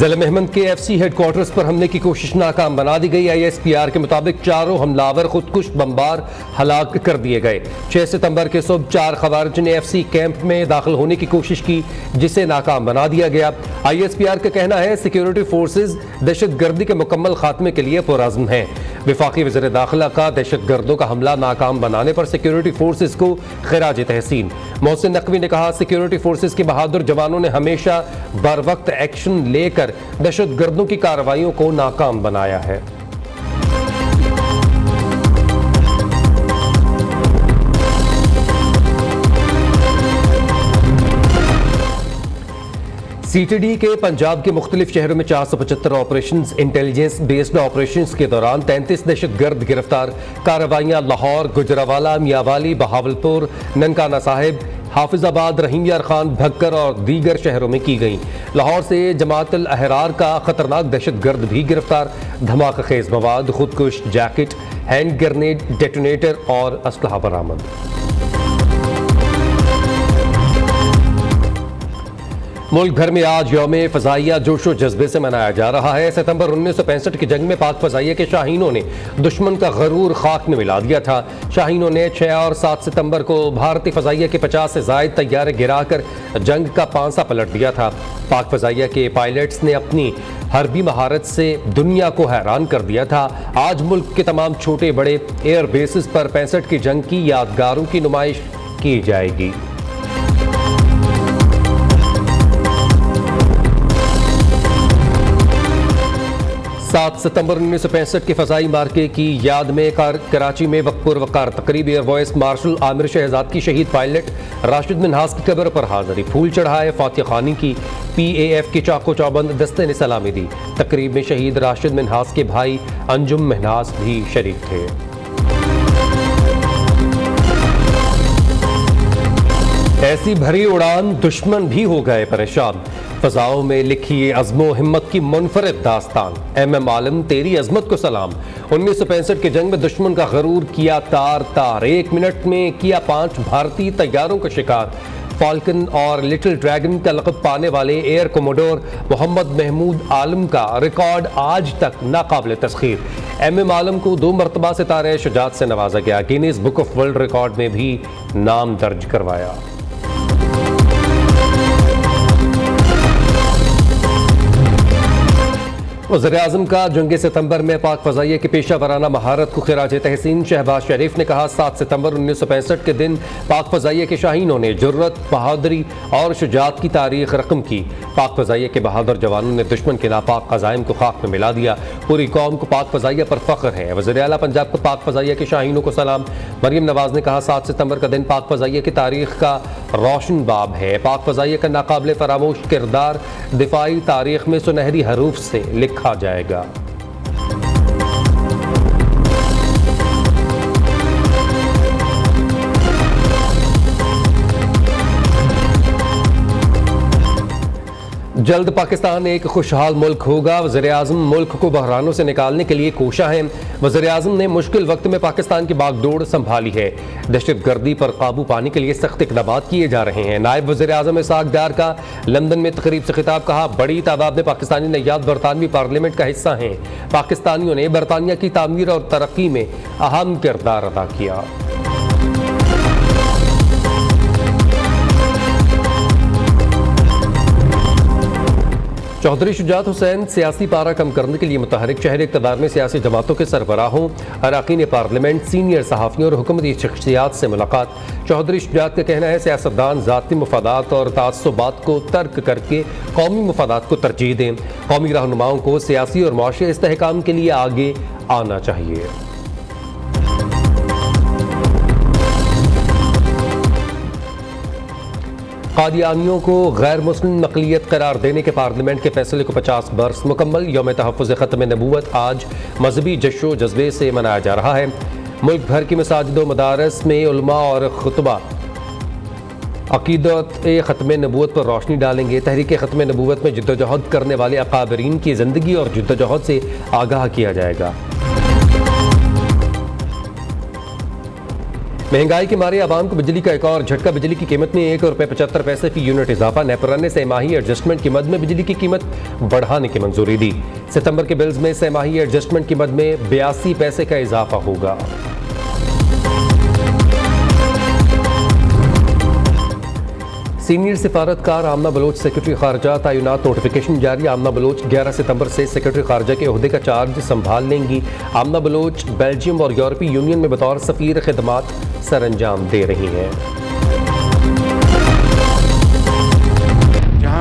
जिला मेहमंद के FC headquarters पर हमले की कोशिश नाकाम बना दी गई। ISPR के मुताबिक चारों हमलावर खुदकुश बमबार हलाक कर दिए गए। 6 सितंबर के सुबह 4 खवारिज ने एफसी कैंप में दाखिल होने की कोशिश की, जिसे नाकाम बना दिया गया। ISPR का कहना है सिक्योरिटी फोर्सेज दहशत गर्दी के मुकम्मल खात्मे के लिए पुरअज़्म हैं। वफाकी वज़ीर दाखिला का दहशत गर्दों का हमला नाकाम बनाने पर सिक्योरिटी फोर्सेज को खिराज तहसीन। मोहसिन नकवी ने कहा सिक्योरिटी फोर्सेज के बहादुर जवानों ने हमेशा बर वक्त एक्शन लेकर दहशत गर्दों की कार्रवाइयों को नाकाम बनाया है। CTD के पंजाब के मुख्तलिफ शहरों में 475 ऑपरेशन इंटेलिजेंस बेस्ड ऑपरेशन के दौरान 33 दहशत गर्द गिरफ्तार। कार्रवाइयाँ लाहौर, गुजरावाला, मियावाली, बहावलपुर, ननकाना साहिब, हाफिजाबाद, रहीम यार खान, भक्कर और दीगर शहरों में की गई। लाहौर से जमात अल अहरार का खतरनाक दहशत गर्द भी गिरफ्तार। धमाका खेज मवाद, खुदकुश जैकेट, हैंड ग्रेनेड, डेटोनेटर और असलहा बरामद। मुल्क भर में आज यौम फ़ज़ाइया जोशो जज्बे से मनाया जा रहा है। सितंबर 1965 की जंग में पाक फ़ज़ाइया के शाहीनों ने दुश्मन का गरूर खाक में मिला दिया था। शाहीनों ने 6 और 7 सितंबर को भारतीय फ़ज़ाइया के 50 से ज़ायद तैयारे गिराकर जंग का पांसा पलट दिया था। पाक फ़ज़ाइया के पायलट्स ने अपनी हरबी महारत से दुनिया को हैरान कर दिया था। आज मुल्क के तमाम छोटे बड़े एयर बेसिस पर 65 की जंग की यादगारों की नुमाइश की जाएगी। 7 सितंबर 1965 के फ़ज़ाई मार्के की याद में कराची में वक़्त वक़ार तकरीब air vice marshal Aamir Shahzad की शहीद पायलट राशिद मिन्हास की कब्र पर हाज़री, फूल चढ़ाए, फातिहा खानी की। PAF के चाको चौबंद दस्ते ने सलामी दी। तकरीब में शहीद राशिद मिन्हास के भाई अंजुम मिन्हास भी शरीक थे। ऐसी भरी उड़ान दुश्मन भी हो गए परेशान। फ़ज़ाओं में लिखी अज़्मो हिम्मत की मुनफरिद दास्तान। MM आलम तेरी अज़मत को सलाम। 1965 के जंग में दुश्मन का गरूर किया तार तार। 1 मिनट में किया 5 भारतीय तैयारों का शिकार। फाल्कन और लिटिल ड्रैगन का लक़ब पाने वाले एयर कोमोडोर मोहम्मद महमूद आलम का रिकॉर्ड आज तक नाकाबिल तस्खीर। MM आलम को 2 मरतबा सितारे शुजात से नवाजा गया। Guinness book of world record में भी नाम दर्ज करवाया। वज़ीर-ए-आज़म का जंग सितंबर में पाक फ़ज़ाइया की पेशा वराना महारत को खिराज तहसीन। शहबाज शरीफ ने कहा 7 सितंबर 1965 के दिन पाक फ़ज़ाइया के शाहीनों ने जुर्रत, बहादुरी और शुजात की तारीख रकम की। पाक फ़ज़ाइया के बहादुर जवानों ने दुश्मन के नापाक क़ज़ाइम को खाक में मिला दिया। पूरी कौम को पाक फ़ज़ाइया पर फ़ख्र है। वज़ीर आला पंजाब को पाक फ़ज़ाइया के शाहीनों को सलाम। मरियम नवाज़ ने कहा 7 सितंबर का दिन पाक फ़ज़ाइया की तारीख का रोशन बाब है। पाक फ़ज़ाइया का नाकाबिल फरामोश किरदार दिफाई तारीख में सुनहरी हरूफ से लिखा जाएगा। जल्द पाकिस्तान एक खुशहाल मुल्क होगा। वज़ीर-ए-आज़म मुल्क को बहरानों से निकालने के लिए कोशा है। वज़ीर-ए-आज़म ने मुश्किल वक्त में पाकिस्तान की बागडोर संभाली है। दहशत गर्दी पर काबू पाने के लिए सख्त इक़दामात किए जा रहे हैं। नायब वज़ीर-ए-आज़म इसहाक़ डार का लंदन में तकरीब से खिताब। कहा बड़ी तादाद में पाकिस्तानी नय्याद बरतानवी पार्लियामेंट का हिस्सा हैं। पाकिस्तानियों ने बरतानिया की तामीर और तरक्की में अहम किरदार अदा किया। चौधरी शुजात हुसैन सियासी पारा कम करने के लिए मुतहरिक शहर इक़्तिदार में सियासी जमातों के सरबराहों, अरकान पार्लियामेंट, सीनियर सहाफ़ियों और हुकूमती शख्सियात से मुलाकात। चौधरी शुजात का कहना है सियासतदान ज़ाती मुफादात और तासुबात को तर्क करके कौमी मुफादात को तरजीह दें। कौमी रहनुमाओं को सियासी और मुआशी इस्तेहकाम के लिए आगे आना चाहिए। कादियानियों को गैर मुस्लिम नकलियत करार देने के पार्लियामेंट के फैसले को 50 बरस मुकम्मल। यौम तहफ़्फ़ुज़ ख़त्म नबूवत आज मजहबी जश्न जज्बे से मनाया जा रहा है। मुल्क भर की मसाजिद व मदारस में उलमा और खुतबा अक़ीदत ख़त्म नबूवत पर रोशनी डालेंगे। तहरीक ख़त्म नबूवत में जिद्दोजहद करने वाले अकाबरीन की ज़िंदगी और जिद्दोजहद से आगाह किया जाएगा। महंगाई के मारे आवाम को बिजली का एक और झटका। बिजली की कीमत में ₹1.75 फी यूनिट इजाफा। नेपरा ने सहमाही एडजस्टमेंट की मद में बिजली की कीमत बढ़ाने की मंजूरी दी। सितंबर के बिल्स में सहमाही एडजस्टमेंट की मद में 82 पैसे का इजाफा होगा। सीनियर सिफारतकार आमना बलोच सेक्रेटरी खारजा तैनात। नोटिफिकेशन जारी। आमना बलोच 11 सितंबर से सेक्रेटरी खारजा के ओहदे का चार्ज संभाल लेंगी। आमना बलोच बेल्जियम और यूरोपीय यूनियन में बतौर सफीर खिदमात सरअंजाम दे रही हैं।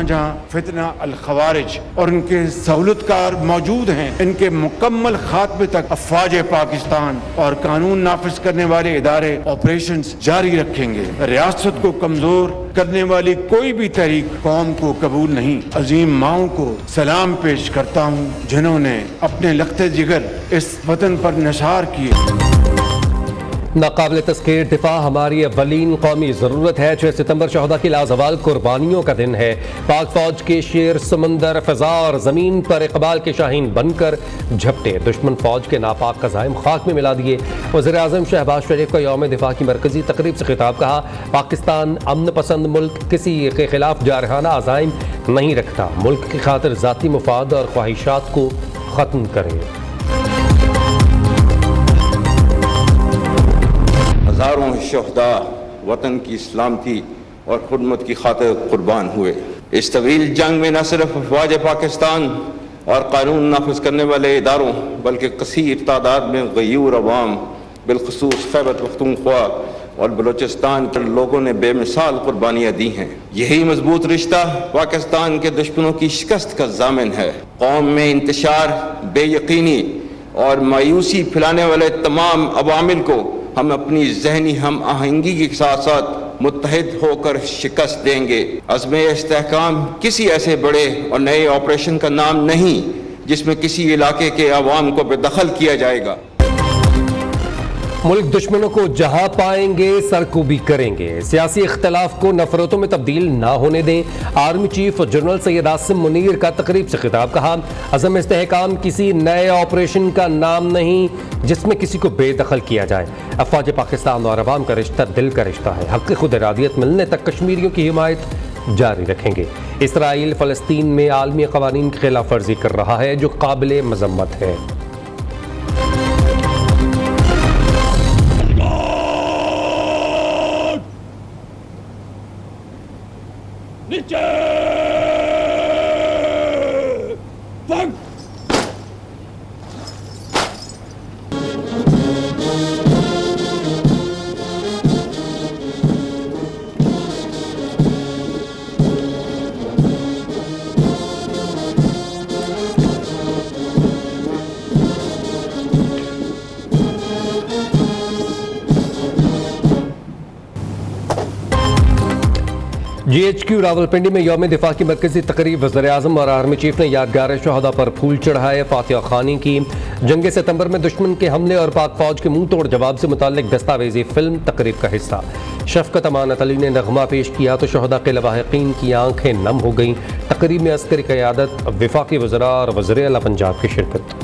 जहाँ फितना अल खवारिज और इनके सहूलतकार मौजूद हैं, इनके मुकम्मल खात्मे तक अफवाज पाकिस्तान और कानून नाफिज करने वाले इदारे ऑपरेशन जारी रखेंगे। रियासत को कमजोर करने वाली कोई भी तहरीक कौम को कबूल नहीं। अजीम माओं को सलाम पेश करता हूँ जिन्होंने अपने लख्ते जिगर इस वतन पर निसार किए। नाकाबिल तस्खीर दिफा हमारी अव्वलीन कौमी ज़रूरत है। 6 सितंबर शहदा की लाजवाल कुर्बानियों का दिन है। पाक फौज के शेर समंदर, फ़ज़ा और ज़मीन पर इकबाल के शाहीन बनकर झपटे। दुश्मन फौज के नापाक कज़ाइम खाक में मिला दिए। वज़ीर-ए-आज़म शहबाज शरीफ का यौम दिफा की मरकजी तकरीब से खिताब। कहा, पाकिस्तान अमन पसंद मुल्क किसी के खिलाफ जारहाना अज़ाइम नहीं रखता। मुल्क की खातिर ज़ाती मुफाद और ख्वाहिशात को ख़त्म करें। हज़ारों शहदा वतन की सलामती और खुदमत की खातिर कुर्बान हुए। इस तवील जंग में न सिर्फ अफवाज पाकिस्तान और कानून नाफिज करने वाले इदारों बल्कि कसीर तादाद में गयूर अवाम बिलखसूस खैबर पख्तूनख्वा और बलूचिस्तान के लोगों ने बेमिसाल कुर्बानियाँ दी हैं। यही मजबूत रिश्ता पाकिस्तान के दुश्मनों की शिकस्त का ज़ामिन है। कौम में इंतशार, बेयकीनी और मायूसी फैलाने वाले तमाम अवामिल को हम अपनी जहनी हम आहंगी के साथ साथ मुत्तहिद होकर शिकस्त देंगे। अज़्म इस्तेहकाम किसी ऐसे बड़े और नए ऑपरेशन का नाम नहीं जिसमें किसी इलाके के अवाम को बेदखल किया जाएगा। मुल्क दुश्मनों को जहां पाएंगे सरकूबी करेंगे। सियासी इख्तलाफ को नफरतों में तब्दील ना होने दें। Army chief general Syed Asim Munir का तकरीब से खिताब। कहा, अज़म इस्तेहकाम किसी नए ऑपरेशन का नाम नहीं जिसमें किसी को बेदखल किया जाए। अफवाज पाकिस्तान और अवाम का रिश्ता दिल का रिश्ता है। हक़ खुद इरादियत मिलने तक कश्मीरियों की हिमायत जारी रखेंगे। इसराइल फ़लस्तीन में आलमी क़वानीन की खिलाफ वर्जी कर रहा है जो काबिल मज़म्मत है। GHQ रावलपिंडी में यौम दिफा की मरकजी तकरीब। वज़ीर-ए-आज़म और आर्मी चीफ ने यादगार शहदा पर फूल चढ़ाए, फातिहा खानी की। जंग सितंबर में दुश्मन के हमले और पाक फौज के मुंह तोड़ जवाब से मुताल्लिक दस्तावेजी फिल्म तकरीब का हिस्सा। शफ़क़त अमानत अली ने नगमा पेश किया तो शहदा के लवाहिकीन की आंखें नम हो गईं। तकरीब में अस्करी क़यादत, वफाकी वज़रा और वज़ीर आला पंजाब की शिरकत।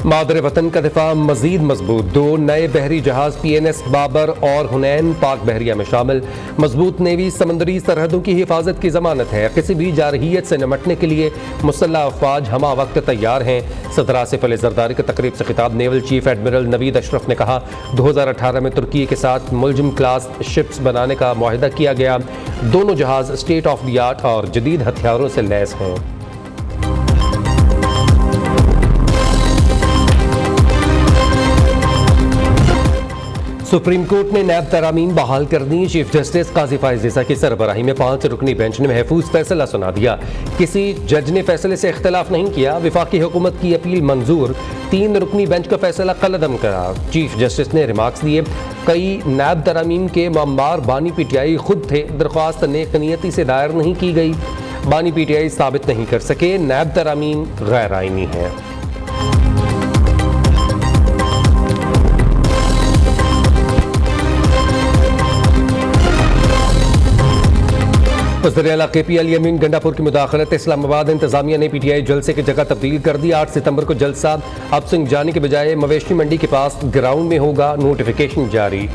मादर वतन का दिफा मजीद मजबूत। 2 नए बहरी जहाज PNS बाबर और हुनैन पाक बहरिया में शामिल। मजबूत नेवी समंदरी सरहदों की हिफाजत की जमानत है। किसी भी जारहियत से निमटने के लिए मुसल्लह अफवाज हमा वक्त तैयार हैं। सदर आसिफ अली ज़रदारी की तकरीब से खिताब। Naval chief admiral Naveed Ashraf ने कहा, 2018 में तुर्की के साथ मुलजिम क्लास शिप्स बनाने का मुआहिदा किया गया। दोनों जहाज स्टेट ऑफ द आर्ट और जदीद हथियारों से लैस हैं। सुप्रीम कोर्ट ने नैब तरामीम बहाल कर दी। चीफ जस्टिस काजी फाइज ईसा की सरबराही में 5 रुकनी बेंच ने महफूज फैसला सुना दिया। किसी जज ने फैसले से इख्तलाफ नहीं किया। वफाकी हुकूमत की अपील मंजूर। 3 रुकनी बेंच का फैसला कलअदम करार। चीफ जस्टिस ने रिमार्क्स दिए, कई नैब तरामीम के मामबार बानी PTI खुद थे। दरख्वास्त नेक नियति से दायर नहीं की गई। बानी PTI साबित नहीं कर सके नैब तरामीम गैर आईनी है। वज़ीर-ए-आला KP अली अमीन गंडापुर की मुदाखलत। इस्लामाबाद इंतजामिया ने PTI जलसे की जगह तब्दील कर दी। 8 सितंबर को जलसा अब सिंह जाने के बजाय मवेशी मंडी के पास ग्राउंड में होगा, नोटिफिकेशन जारी।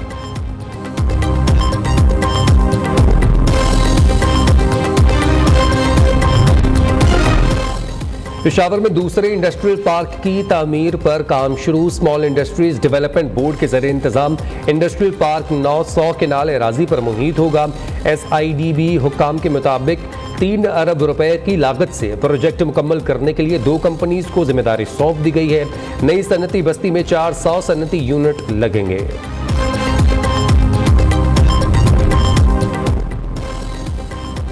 पेशावर में दूसरे इंडस्ट्रियल पार्क की तामीर पर काम शुरू। स्मॉल इंडस्ट्रीज डेवलपमेंट बोर्ड के जरिए इंतजाम इंडस्ट्रियल पार्क 900 केनाल एराजी पर मुहित होगा। SIDB हुक्काम के मुताबिक 3 अरब रुपए की लागत से प्रोजेक्ट मुकम्मल करने के लिए 2 कंपनीज को जिम्मेदारी सौंप दी गई है। नई सनती बस्ती में 400 सनती यूनिट लगेंगे।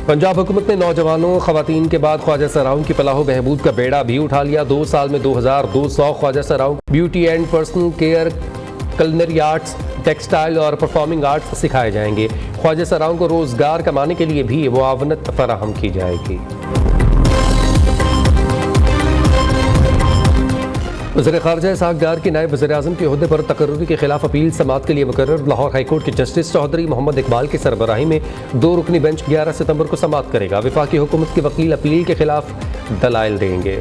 पंजाब हुकूमत ने नौजवानों खवातीन के बाद ख्वाजा सराओं की फलाह बहबूद का बेड़ा भी उठा लिया। 2 साल में 2200 ख्वाजा सराओं beauty and personal care, culinary arts, textile और परफॉर्मिंग आर्ट्स सिखाए जाएंगे। ख्वाजा सराओं को रोजगार कमाने के लिए भी मुआवनत फराहम की जाएगी। वज़ीर ख़ारजा इसहाक़ डार की नायब वज़ीर-ए-आज़म के ओहदे पर तकर्रुरी के खिलाफ अपील समाअत के लिए मुकर्रर। लाहौर हाईकोर्ट के जस्टिस चौधरी मोहम्मद इकबाल की सरबराही में 2 रुकनी बेंच 11 सितंबर को समाअत करेगा। वफाकी हुकूमत के वकील अपील के खिलाफ दलाइल देंगे।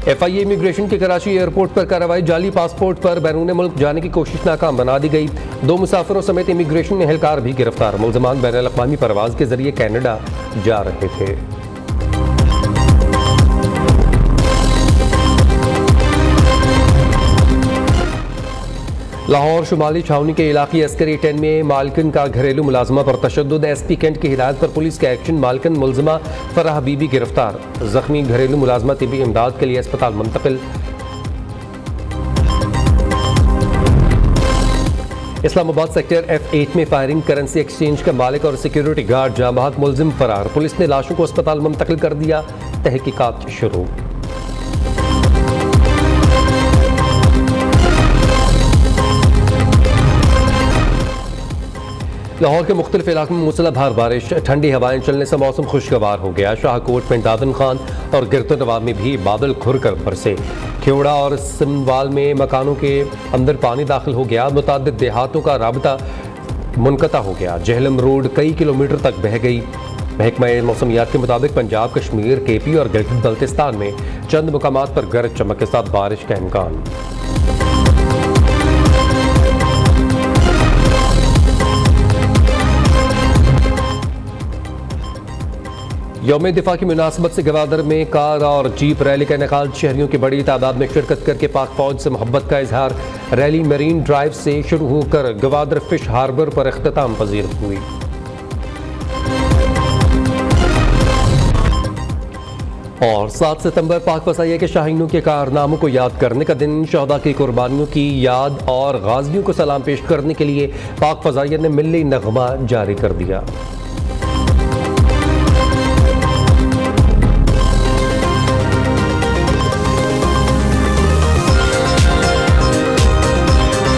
FIA इमिग्रेशन के कराची एयरपोर्ट पर कार्रवाई। जाली पासपोर्ट पर बैरून मुल्क जाने की कोशिश नाकाम बना दी गई। 2 मुसाफिरों समेत इमिग्रेशन एहलकार भी गिरफ्तार। मुल्ज़मान बैनुल अक़वामी परवाज़ के जरिए कनाडा जा रहे थे। लाहौर शुमाली छावनी के इलाकी अस्करी 10 में मालकिन का घरेलू मुलाजमा पर तशद्दुद। SP कैंट की हिदायत पर पुलिस के एक्शन। मालकिन मुलजमा फराह बीबी गिरफ्तार। जख्मी घरेलू मुलाजमा तिबी इमदाद के लिए अस्पताल मुंतकिल। इस्लामाबाद सेक्टर F8 में फायरिंग, करेंसी एक्सचेंज का मालिक और सिक्योरिटी गार्ड जाँ बहक, मुलजिम फरार। पुलिस ने लाशों को अस्पताल मुंतकिल कर दिया। तहकीकात शुरू। लाहौर के मुख्तलिफ इलाकों में मूसलाधार बारिश, ठंडी हवाएं चलने से मौसम खुशगवार हो गया। शाहकोट में दादन खान और गिरतनवाब में भी बादल खुर कर बरसे। खेवड़ा और सिमवाल में मकानों के अंदर पानी दाखिल हो गया। मुतादिद देहातों का राबता मुनक़ता हो गया। जहलम रोड कई किलोमीटर तक बह गई। महकमा मौसमियात के मुताबिक पंजाब, कश्मीर, KP और गिलगित बल्तिस्तान में चंद मुकामात पर गरज चमक के साथ बारिश का इम्कान। यौम दिफा की मुनासबत से गवादर में कार और जीप रैली का इनेकाद। शहरियों की बड़ी तादाद में शिरकत करके पाक फौज से मोहब्बत का इजहार। रैली मरीन ड्राइव से शुरू होकर गवादर फिश हार्बर पर इख्तिताम पजीर हुई। और 7 सितंबर पाक फसाइया के शाहीनों के कारनामों को याद करने का दिन। शहदा की कुर्बानियों की याद और गाजियों को सलाम पेश करने के लिए पाक फसाइया ने मिल्ली नगमा जारी कर दिया।